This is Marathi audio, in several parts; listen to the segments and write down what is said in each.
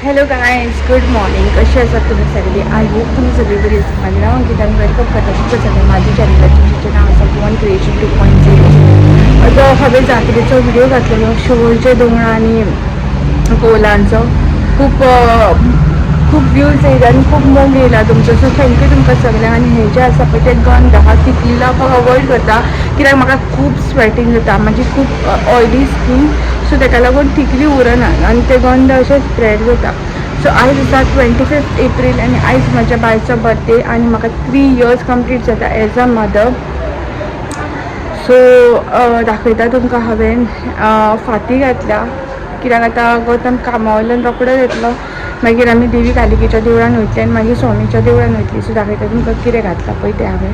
Hello guys, good morning. कशी असतात तुम्ही सगळी? आय होप तुम्ही सगळी बरी असतात. माझे नाव अंकिता आणि वेलकम करता तुमचं सगळं माझ्या चॅनलला. तुमचे नाव असं वन क्रिएशन 2.0. आता हवे जात्रेचा व्हिडिओ घातलेलो शिवोलचे दोंगरा आणि कोलांचं खूप खूप व्ह्यूज येईल आणि खूप मोग येयला तुमचं. सो थँक्यू तुमकां सगळ्यांक. आनी हे जे आसा पळय ते गंध आहा तितलीला अवॉयड करता, कित्याक म्हाका खूब स्वेटींग जाता, म्हाजी खूब ऑयली स्कीन. सो ताका लागून थिकली उरना आनी ते गंध अशें स्प्रेड जाता. सो आयज आसा 25 एप्रील आनी आयज म्हाज्या बायचो बर्थडे आनी म्हाका 3 years कंप्लीट जाता एज अ मदर. सो दाखयता तुमकां हांवें फाती घातल्या, कित्याक आतां गौतम कामा वयल्यान रोखडो येतलो. मागीर आमी देवी कालिकेच्या देवळान वयतली आनी मागीर स्वामीच्या देवळान वयतली. सो दाखयता तुमकां कितें घातलां पळय तें हांवें.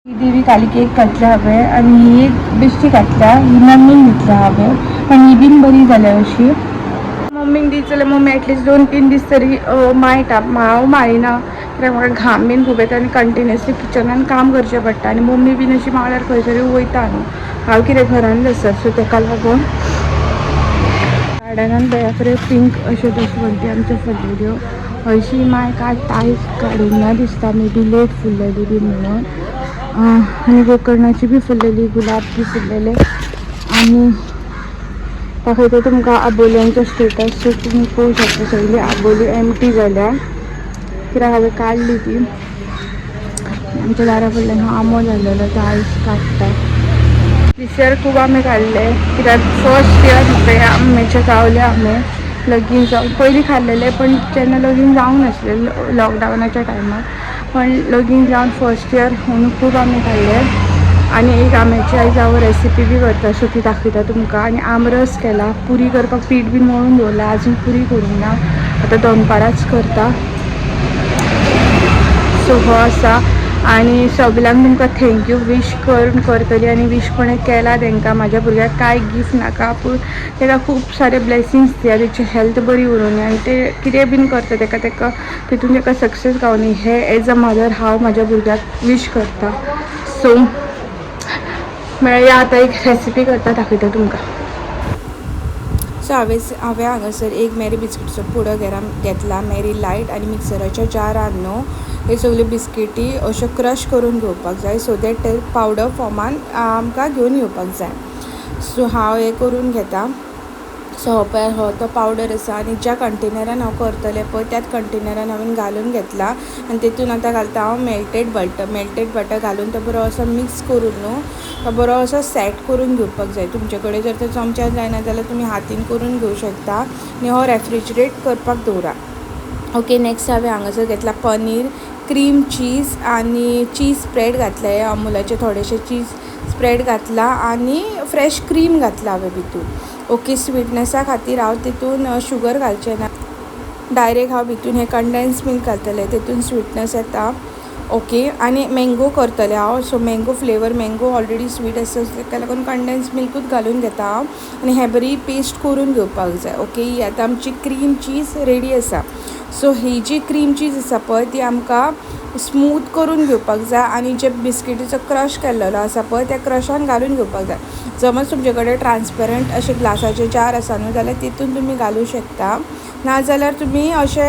ही देवी कालिकेक घातल्या हांवें आनी ही एक बेश्टी घातल्या, ही मम्मीन दितल्या हांवें, पण ही बीन बरी जाल्या अशी. मम्मीक दीत जाल्यार मम्मी एटलिस्ट 2-3 दीस तरी माळटा. हांव माळिना कित्याक म्हाका घाम बीन खूब येता आनी कंटिन्युअसली किचनान काम करचें पडटा आनी मम्मी बीन अशी माळ्यार खंय तरी वयता न्हू. हांव कितें घरान आसा, सो ताका लागून गार्डनान बऱ्या पिंक अश्यो दसवंती आमच्यो फुललेल्यो. हरशीं माय काडटा, आयज काडूंक ना दिसता, मे बी लेट फुललेली बी म्हणून. आनी गोकर्णाची बी फुललेली, गुलाब बी फुललेले. आनी दाखयता तुमकां आबोल्यांचो स्टेटस. सो तुमी पळोवंक शकता सगळी आबोली एमटी जाल्या, कित्याक हांवें काडली ती. आमच्या दारा कडल्यान आंबो जाल्लेलो तो आयज काडटा. दिस इयर खूब आंबे काडले, कित्याक फर्स्ट इयर म्हाका आंब्याचे गावले आंबे लगीन जावन. पयलीं खाल्लेले पण जेन्ना लगीन जावंक नासलें लॉकडावनाच्या टायमार, पण लगीन जावन फर्स्ट इयर म्हणून खूब आंबे काडले. आनी एक आंब्याची आयज हांव रेसिपी बी करता, सो ती दाखयता तुमकां. आनी आमरस केला, पुरी करपाक पीठ बीन मळून दवरला, आजून पुरी करूंक ना, आतां दनपाराच करता. सो हो आसा. आनी सगल्यांक तुमकां थँक्यू विश करून करतली, आनी विश कोणें केला तांकां. म्हाज्या भुरग्याक कांय गिफ्ट नाका, पूण ताका खूब सारे ब्लेसिंग्स दिया, तेची हेल्थ बरी उरूं आनी ते कितें बीन करता ताका तितून ताका सक्सेस गावनी, हे एज अ मदर हांव म्हाज्या भुरग्याक विश करता. सो मेळया आतां एक रेसिपी करता, दाखयता तुमकां. सो हांवें हांगासर एक मॅरी बिस्किटचो पुडो घेतला, मॅरी लायट. आनी मिक्सराच्या जारान न्हू हे सगल्यो बिस्किटी अश्यो क्रश करून घेवपाक जाय, सो दॅट ते पावडर फॉर्मान आमकां घेवन येवपाक जाय. सो हांव हें करून घेता. सो हो तो पावडर आसा, आनी ज्या कंटेनरान हांव करतलें पळय त्याच कंटेनरान हांवें घालून घेतला. आनी तातूंत आतां घालता हांव मेल्टेड बटर घालून तो बरो असो मिक्स करून न्हू तो बरो असो सेट करून घेवपाक जाय. तुमचे कडेन जर तो चमच्यान जायना जाल्यार तुमी हातीन करून घेवं शकता आनी हो रेफ्रिजरेट करपाक दवरा. ओके, नेक्स्ट हांवें हांगासर घेतला पनीर, क्रीम चीज आनी चीज स्प्रेड घातले, अमुलाचे थोडेशे चीज स्प्रेड घातला आनी फ्रेश क्रीम घातला हांवें भितून. ओके, स्वीटनेसा खातीर हांव तितून शुगर घालचें ना, डायरेक्ट हांव भितून हें कंडेन्स मिल्क घालतलें, तितून स्वीटनेस येता. ओके, आनी मँगो करतलें हांव. So mango flavour, mango already sweet आसा, ताका लागून कंडेन्स मिल्कूच घालून घेता हांव. आनी हें बरी पेस्ट करून घेवपाक जाय. ओके, ही आतां आमची क्रीम चीज रेडी आसा. सो ही जी क्रीम चीज आसा पळय ती आमकां स्मूथ करून घेवपाक जाय, आनी जे बिस्किटीचो क्रश केल्लो आसा पळय त्या क्रशान घालून घेवपाक जाय. समज तुमचे कडेन ट्रान्सपरंट अशे ग्लासाचे जार आसा न्हू जाल्यार तितून तुमी घालूं शकता, नाजाल्यार तुमी अशे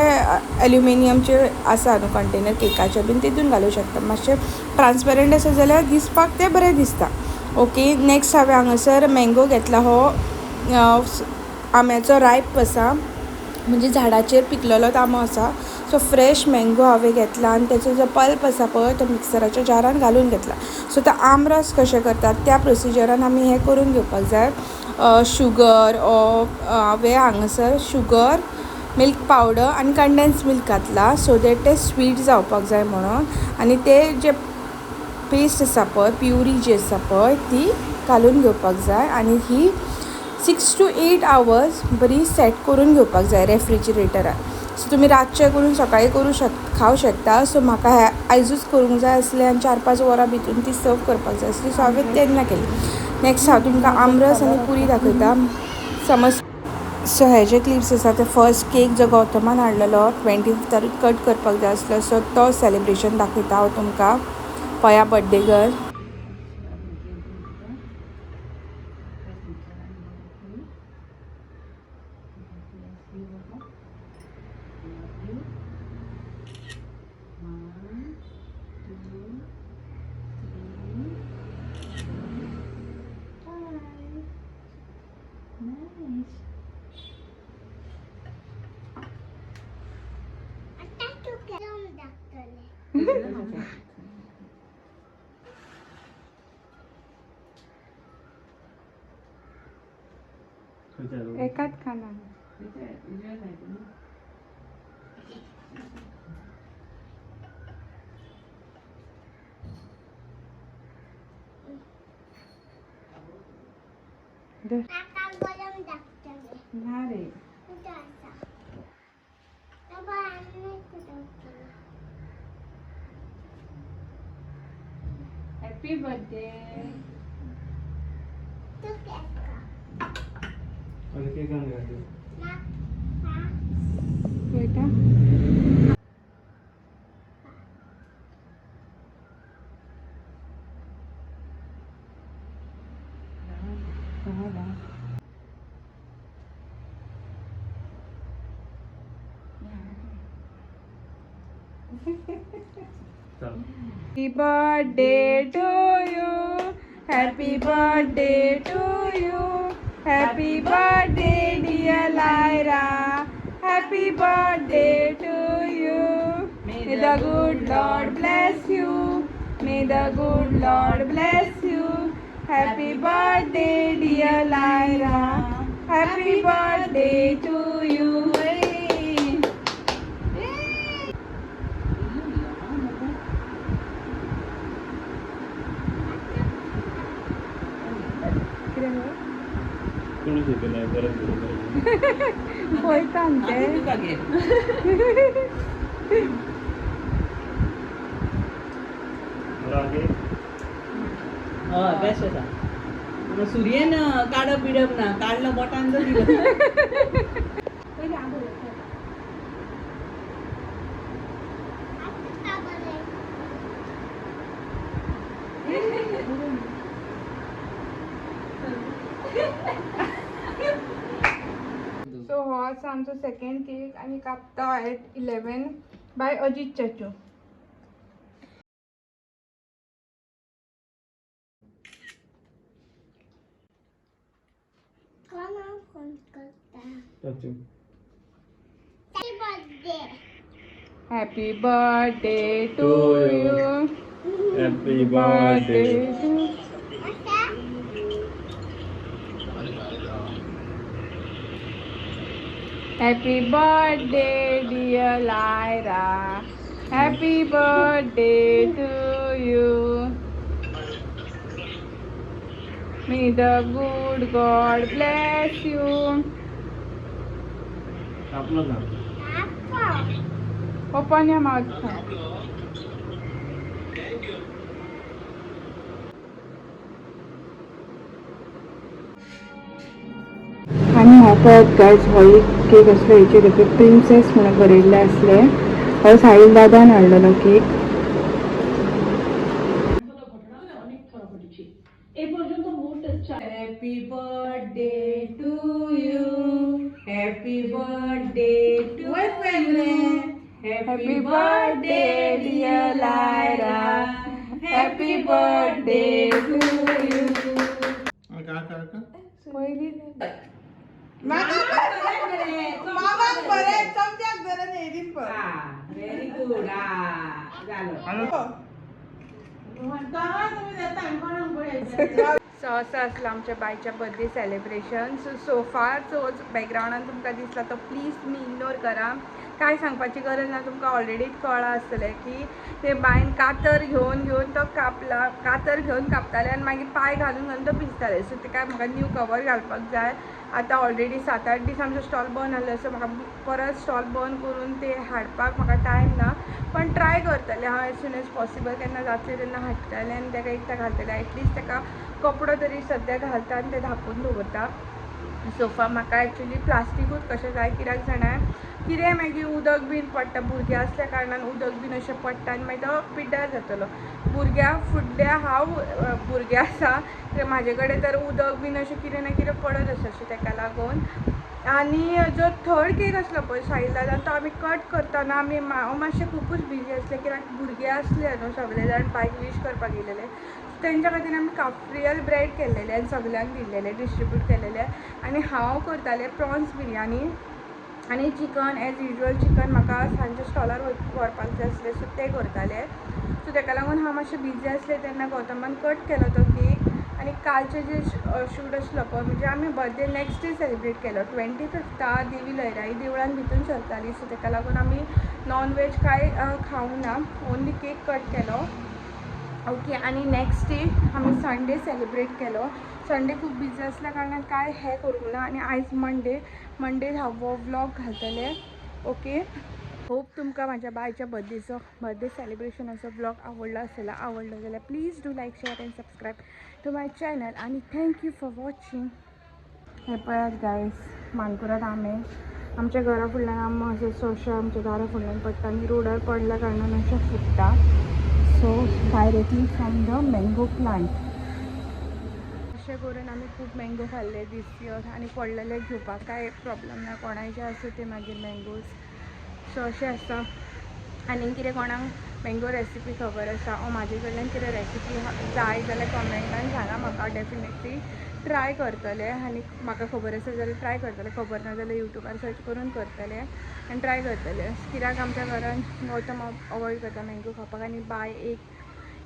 एल्युमिनियमचे आसा न्हू कंटेनर केकाचे बीन तितून घालूं शकता. मातशे ट्रान्सपरंट आसा जाल्यार दिसपाक ते बरें दिसता. ओके, नेक्स्ट हांवें हांगासर मँगो घेतला, हो आंब्याचो रायप आसा, म्हणजे झाडाचेर पिकलेलो आंबो आसा. सो फ्रेश मँगो हांवें घेतला आनी ताचो जो पल्प आसा पळय तो मिक्सराच्या जारान घालून घेतला. सो तो आमरस कशें करतात त्या प्रोसिजरान आमी हें करून घेवपाक जाय. शुगर हांवें हांगासर शुगर, मिल्क पावडर आनी कंडेन्स मिल्क घातला, सो दॅट ते स्वीट जावपाक जाय म्हणून. आनी ते जे पेस्ट आसा पळय, प्युरी जी आसा पळय ती घालून घेवपाक जाय. आनी ही 6 to 8 hours बरी सेट करून घेवपाक जाय रेफ्रिजरेटरान. सो तुमी रातचें करून सकाळीं खावं शकता. सो म्हाका हें आयजूच करूंक जाय आसलें आनी 4-5 वरां भितून ती सर्व करपाक जाय आसली, सो हांवें तेन्ना केली. नेक्स्ट हांव तुमकां आमरस आनी पुरी दाखयता. समज सो हे जे क्लिप्स आसा ते फर्स्ट केक जो गौतमान हाडलेलो 25 तारीख कट करपाक जाय आसलो सो तो सेलिब्रेशन दाखयता हांव तुमकां पया बर्थडे गर्ल. एकाच खाना हॅपी बर्थडे. बेटा Happy birthday to you. Happy birthday to you. Happy birthday dear Lyra. Happy birthday to you. May the good Lord bless you. May the good Lord bless you. Happy birthday dear Lyra. Happy birthday to you. सूर्यन काढप बिडप ना काढलं बोटांच सो हो आसा आमचो सेकंड केक आनी कापता एट 11 बाय अजित चाचू. Happy birthday to you. Happy birthday to you. Happy birthday dear Lyra. Happy birthday to you. May the good God bless you. Open your mouth. आणि हो पळत गायज हो एक केक आसलो हेचेर प्रिन्सेस म्हणून बरयल्लें आसलें. हो साहिल दादान हाडलेलो cake. Happy birthday to you. Happy birthday to Happy birthday dear Lyra. Happy birthday to you. पहिली व्हेरी गुड. सो असं असलं आमच्या बायच्या बर्थडे सेलिब्रेशन. सो फार जो बॅकग्रावंडान तुमकां दिसला तो प्लीज मी इग्नोर करा. काय सांगपाची गरज ना, तुमकां ऑलरेडीच कळ्ळां आसतलें की ते बायन कातर घेवन तो कापला. कातर घेवन कापताले आनी मागीर पांय घालून तो भिजताले. सो तेका म्हाका न्यू कवर घालपाक जाय. आतां ऑलरेडी 7-8 दीस आमचो स्टॉल बंद आसलो सो म्हाका परत स्टॉल बंद करून ते हाडपाक म्हाका टायम ना. पण ट्राय करतलें हांव एज सून एज पॉसिबल. केन्ना जातलें तेन्ना हाडटलें आनी तेका एकदां घालतलें. एटलीस्ट तेका कपडो तरी सद्या घालता आनी ते धापून दवरता. सोफा म्हाका एक्चुली प्लास्टिकूच कशें जाय, कित्याक जाणां कितें मागीर उदक बीन पडटा, भुरगें असल्या कारणान उदक बीन अशें पडटा आनी मागीर तो पिड्ड्यार जातलो. भुरग्या फुडल्या हांव भुरगें आसा, म्हाजे कडेन तर उदक बीन अशें कितें ना कितें पडत आसा, सो ताका लागून. आनी जो थर्ड केक आसलो पळय साईलाजान, तो आमी कट करतना हांव मातशें खूबच बिजी आसलें, कित्याक भुरगे आसले न्हू, सगळे जाण बायक विश करपाक गेलेले. तेंच्या खातीर आमी काफ्रियल ब्रेड केल्लेले आनी सगल्यांक दिल्लेले, डिस्ट्रिब्यूट केलेले. आनी हांव करतालें प्रॉन्स बिरयानी आनी चिकन एज युजल. चिकन म्हाका सांजचे स्टॉलार व्हरपाक जाय आसलें, सो तें करतालें. सो ताका लागून हांव मातशें बिजी आसलें तेन्ना गौतमान कट केलो तो केक. आनी कालचें जे शूट आसलो पळय, म्हणजे आमी बर्थडे नेक्स्ट डे सेलिब्रेट केलो 25th देवी लयराई देवळान भितून चलताली, सो ताका लागून आमी नॉन वेज कांय खावंक ना, ओन्ली केक कट केलो. ओके. आनी नेक्स्ट डे आमी संडे सेलिब्रेट केलो. संडे खूब बिजी आसल्या कारणान कांय हें करूंक ना. आनी आयज मंडे हांव व्लॉग घालतलें. ओके. होप तुमकां म्हाज्या बायच्या बर्थडे सेलिब्रेशनाचो ब्लॉग आवडलो जाल्यार please do like, share and subscribe to my channel. आनी थँक्यू फॉर वॉचिंग. हे पळयात गायज, मानकुराद आंबे आमच्या घरा फुडल्यान आंबो अशें सोशे आमच्या दारा फुडल्यान पडटा आनी रोडार पडल्या कारणान अशें फुट्टा. So directly from the mango plant. अशें करून आमी खूब मँगो खाल्ले दीस इयर आनी पडलेले घेवपाक कांय प्रॉब्लम ना, कोणाचे आसूं ते मागीर मँगोज. सो अशें आसा. आनी कितें कोणाक मँगो रेसिपी खबर आसा ओ म्हाजे कडल्यान कितें रेसिपी जाय जाल्यार कमेंटान सांगा म्हाका, डेफिनेटली ट्राय करतलें. आनी म्हाका खबर आसा जाल्यार ट्राय करतलें, खबर ना जाल्यार यूट्यूबार सर्च करून करतलें आनी ट्राय करतलें. कित्याक आमच्या घरान गौतम अवॉयड करता मँगो खावपाक आनी बाय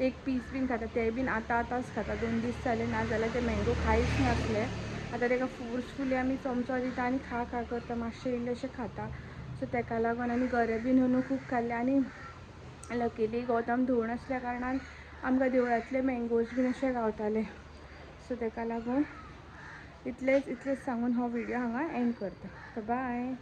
एक पीस बीन खाता, ते बीन आतांच खाता. 2 दीस जाले ना जाल्यार ते मँगो खायच नासले. आतां ताका फोर्सफुली आमी चमचो दिता आनी खा करता, मातशें इल्लेशें खाता. सो ताका लागून आनी गरे बीन न्हू खूब खाल्ले. आनी लकीली गौतम धुवून आसल्या कारणान आमकां देवळांतले मँगोज बीन अशें गावताले. सो ताका लागून इतलेंच सांगून हो व्हिडिओ हांगा एंड करता. बाय.